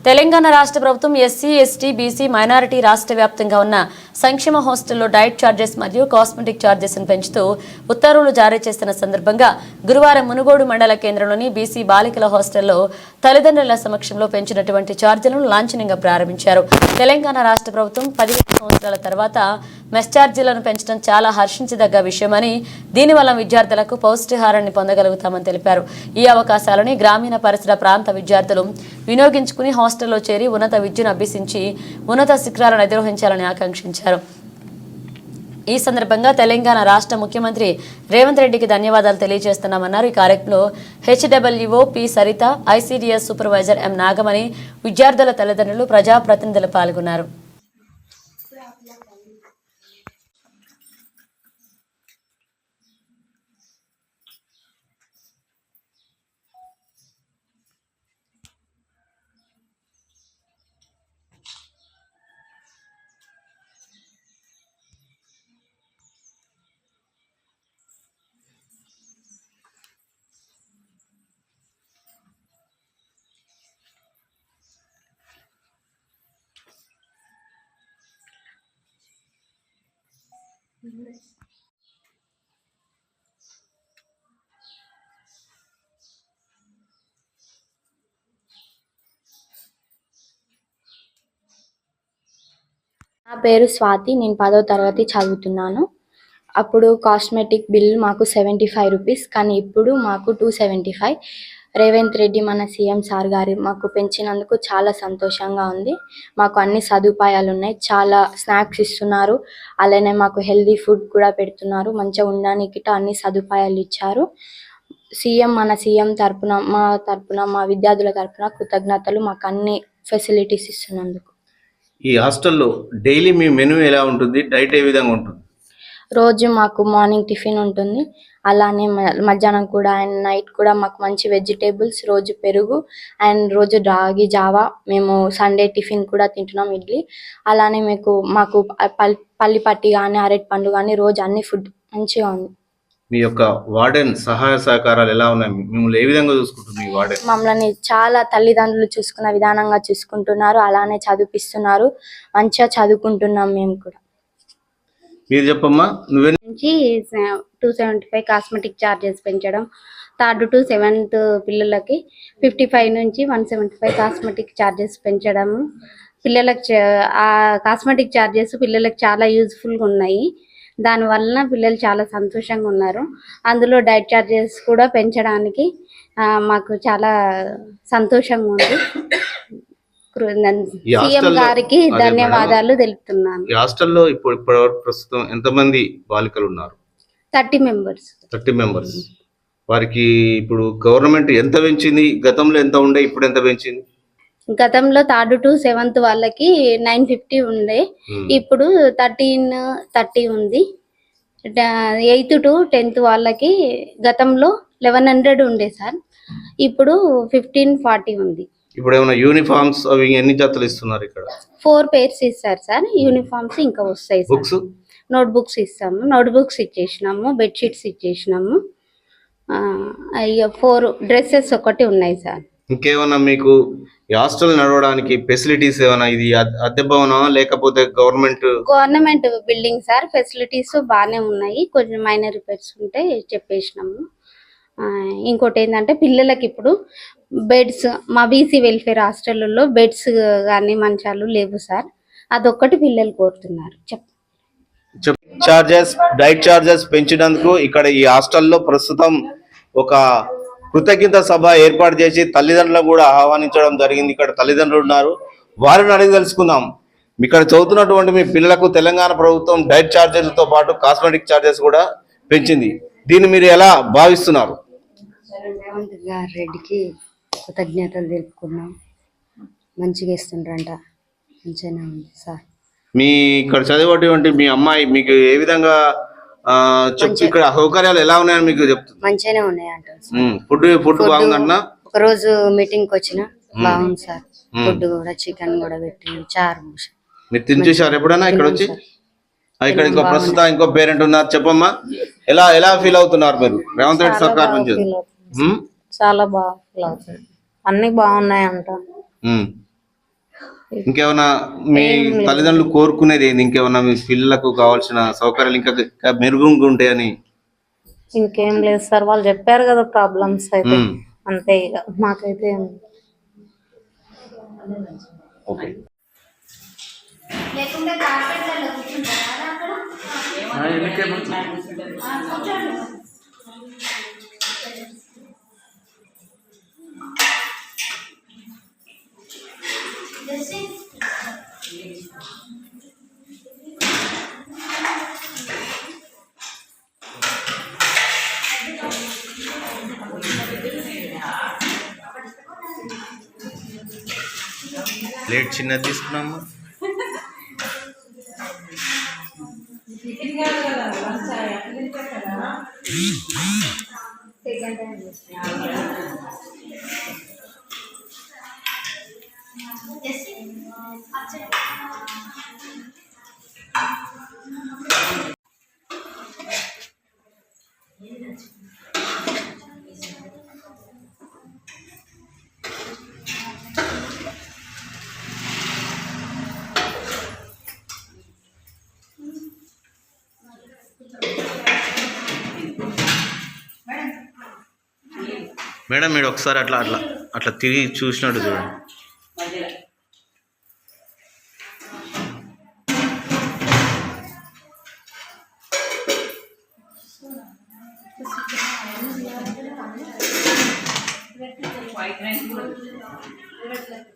తెలంగాణ రాష్ట్ర ప్రభుత్వం SC, ST, BC, minority రాష్ట్ర వ్యాప్తంగా ఉన్న సంక్షేమ హాస్టల్లో డైట్ ఛార్జెస్ మరియు కాస్మెటిక్ ఛార్జెస్ను పెంచుతూ ఉత్తర్వులు జారీ చేస్తున్న సందర్భంగా గురువారం మునుగోడు మండల కేంద్రంలోని బీసీ బాలికల హాస్టల్లో తల్లిదండ్రుల సమక్షంలో పెంచినటువంటి ఛార్జీలను లాంఛనంగా ప్రారంభించారు. తెలంగాణ రాష్ట్ర ప్రభుత్వం 15 సంవత్సరాల తర్వాత మెస్ ఛార్జీలను పెంచడం చాలా హర్షించదగ్గ విషయమని, దీనివల్ల విద్యార్థులకు పౌష్టికాహారాన్ని పొందగలుగుతామని తెలిపారు. ఈ అవకాశాలని గ్రామీణ పరిసర ప్రాంత విద్యార్థులు వినియోగించుకుని హాస్టల్లో చేరి ఉన్నత విద్యను అభ్యసించి ఉన్నత శిఖరాలను అధిరోహించాలని ఆకాంక్షించారు. ఈ సందర్భంగా తెలంగాణ రాష్ట్ర ముఖ్యమంత్రి రేవంత్ రెడ్డికి ధన్యవాదాలు తెలియజేస్తున్నామన్నారు. ఈ కార్యక్రమంలో HWO P Sarita, ICDS supervisor M Nagamani, విద్యార్థుల తల్లిదండ్రులు, ప్రజాప్రతినిధులు పాల్గొన్నారు. నా పేరు స్వాతి. నేను 10వ తరగతి చదువుతున్నాను. అప్పుడు కాస్మెటిక్ బిల్ మాకు 75 రూపీస్, కానీ ఇప్పుడు మాకు 275. రేవంత్ రెడ్డి మన సీఎం సార్ గారు మాకు పెంచినందుకు చాలా సంతోషంగా ఉంది. మాకు అన్ని సదుపాయాలు ఉన్నాయి. చాలా స్నాక్స్ ఇస్తున్నారు. అలానే మాకు హెల్దీ ఫుడ్ కూడా పెడుతున్నారు. మంచిగా ఉండడానికి అన్ని సదుపాయాలు ఇచ్చారు. మన సీఎం తరపున మా విద్యార్థుల తరపున కృతజ్ఞతలు. మాకు అన్ని ఫెసిలిటీస్ ఇస్తున్నందుకు. ఈ హాస్టల్లో డైలీ మీ మెనూ ఎలా ఉంటుంది? డైట్ ఏ విధంగా ఉంటుంది? రోజు మాకు మార్నింగ్ టిఫిన్ ఉంటుంది. అలానే మధ్యాహ్నం కూడా అండ్ నైట్ కూడా మాకు మంచి వెజిటేబుల్స్, రోజు పెరుగు అండ్ రోజు రాగి జావా. మేము సండే టిఫిన్ కూడా తింటున్నాం, ఇడ్లీ. అలానే మాకు పల్లి పట్టి కానీ అరటి పండు కానీ రోజు అన్ని ఫుడ్ మంచిగా ఉంది. మీ యొక్క వార్డెన్ సహాయ సహకారాలు ఎలా ఉన్నాయి? మిమ్మల్ని ఏ విధంగా చూసుకుంటుంది మీ వార్డెన్? మమ్మల్ని చాలా తల్లిదండ్రులు చూసుకున్న విధానంగా చూసుకుంటున్నారు. అలానే చదివిస్తున్నారు. మంచిగా చదువుకుంటున్నాం మేము కూడా. మీరు చెప్పమ్మా. నువ్వే నుంచి 275 కాస్మెటిక్ ఛార్జెస్ పెంచడం, 3rd to 7th పిల్లలకి 55 నుంచి 175 కాస్మెటిక్ ఛార్జెస్ పెంచడము. పిల్లలకు ఆ కాస్మెటిక్ ఛార్జెస్ పిల్లలకు చాలా యూజ్ఫుల్గా ఉన్నాయి. దానివల్ల పిల్లలు చాలా సంతోషంగా ఉన్నారు. అందులో డైట్ ఛార్జెస్ కూడా పెంచడానికి మాకు చాలా సంతోషంగా ఉంది. సీఎం గారికి ధన్యవాదాలు తెలుపుతున్నాను. ఈ హాస్టల్లో ఇప్పుడు ప్రస్తుతం ఎంతమంది బాలికలు ఉన్నారు? 30 మెంబర్స్. 30 మెంబర్స్. వారికి ఇప్పుడు గవర్నమెంట్ ఎంత పెంచింది? గతంలో ఎంత ఉండే, ఇప్పుడు ఎంత పెంచింది? గతంలో 3rd to 7th వాళ్ళకి 950 ఉండే, ఇప్పుడు 1330 ఉంది. 8th to 10th వాళ్ళకి గతంలో 1100 ఉండే సార్, ఇప్పుడు 1540 ఉంది. ఇప్పుడు ఏమైనా యూనిఫామ్స్ అవి ఎన్ని జతలు ఇస్తున్నారు? ఇక్కడ 4 pairs ఇస్తారు సార్. యూనిఫామ్స్ ఇంకా వస్తాయి. బుక్స్, నోట్ బుక్స్ ఇస్తాము. నోట్ బుక్స్ ఇచ్చేసినాము. బెడ్షీట్స్ ఇచ్చేసినాము. 4 డ్రెస్సెస్ ఒకటి ఉన్నాయి సార్. ఇంకేమన్నా మీకు ఈ హాస్టల్ నడవడానికి ఫెసిలిటీస్ ఏమైనా? ఇది అద్దె భవనమా లేకపోతే గవర్నమెంట్ బిల్డింగ్ సార్. ఫెసిలిటీస్ బాగానే ఉన్నాయి. కొంచెం మైనర్ రిపేర్స్ ఉంటే చెప్పేసినాము. ఇంకోటి ఏంటంటే పిల్లలకి ఇప్పుడు బెడ్స్, మా బీసీ వెల్ఫేర్ హాస్టల్లో బెడ్స్ కానీ మంచాలు లేవు సార్. అదొక్కటి పిల్లలు కోరుతున్నారు. డైట్ చార్జెస్ పెంచినందుకు ఇక్కడ ఈ హాస్టల్లో ప్రస్తుతం ఒక కృతజ్ఞత సభ ఏర్పాటు చేసి తల్లిదండ్రులను కూడా ఆహ్వానించడం జరిగింది. ఇక్కడ తల్లిదండ్రులు ఉన్నారు, వారిని అడిగి తెలుసుకుందాం. ఇక్కడ చదువుతున్నటువంటి మీ పిల్లలకు తెలంగాణ ప్రభుత్వం డైట్ ఛార్జెస్తో పాటు కాస్మెటిక్ ఛార్జెస్ కూడా పెంచింది. దీన్ని మీరు ఎలా భావిస్తున్నారు? రేవంత్ రెడ్డికి కృతజ్ఞతలు తెలుపుకున్నాం. మంచిగా ఇస్తుండ్రంట. మంచిగానే ఉంది సార్. మీ ఇక్కడ చదివేటువంటి మీ అమ్మాయి మీకు ఏ విధంగా చెప్పు, ఇక్కడ సౌకర్యాలు ఎలా ఉన్నాయని మీకు చెప్తుంది? మంచిగానే ఉన్నాయంట. ఫుడ్ బాగుందన్నా? ఒక రోజు మీటింగ్ కి వచ్చిన బాగుంది సార్. ఫుడ్ కూడా చికెన్ కూడా పెట్టి చారు. మీరు తిని చూసారు ఎప్పుడైనా ఇక్కడ వచ్చి? ఇక్కడ ఇంకో పేరెంట్ ఉన్నారు, చెప్పమ్మా. ఎలా ఫీల్ అవుతున్నారు మీరు రేవంత్ రెడ్డి సర్కార్ నుంచి? చాలా బాగా ఫీల్ అవుతుంది. అన్ని బాగున్నాయంట. ఇంకేమైనా మీ తల్లిదండ్రులు కోరుకునేది ఏంది? ఇంకేమైనా మీ పిల్లలకు కావాల్సిన సౌకర్యాలు ఇంకా మెరుగుగా ఉంటాయని? ఇంకేం లేదు సార్, వాళ్ళు చెప్పారు కదా ప్రాబ్లమ్స్ అయితే, అంతే ఇక మాకైతే ఓకే. ప్లేట్ చిన్నది తీసుకున్నాము. మేడం మీరు ఒకసారి అట్లా అట్లా అట్లా తిరిగి చూసినట్టు చూడండి. white rice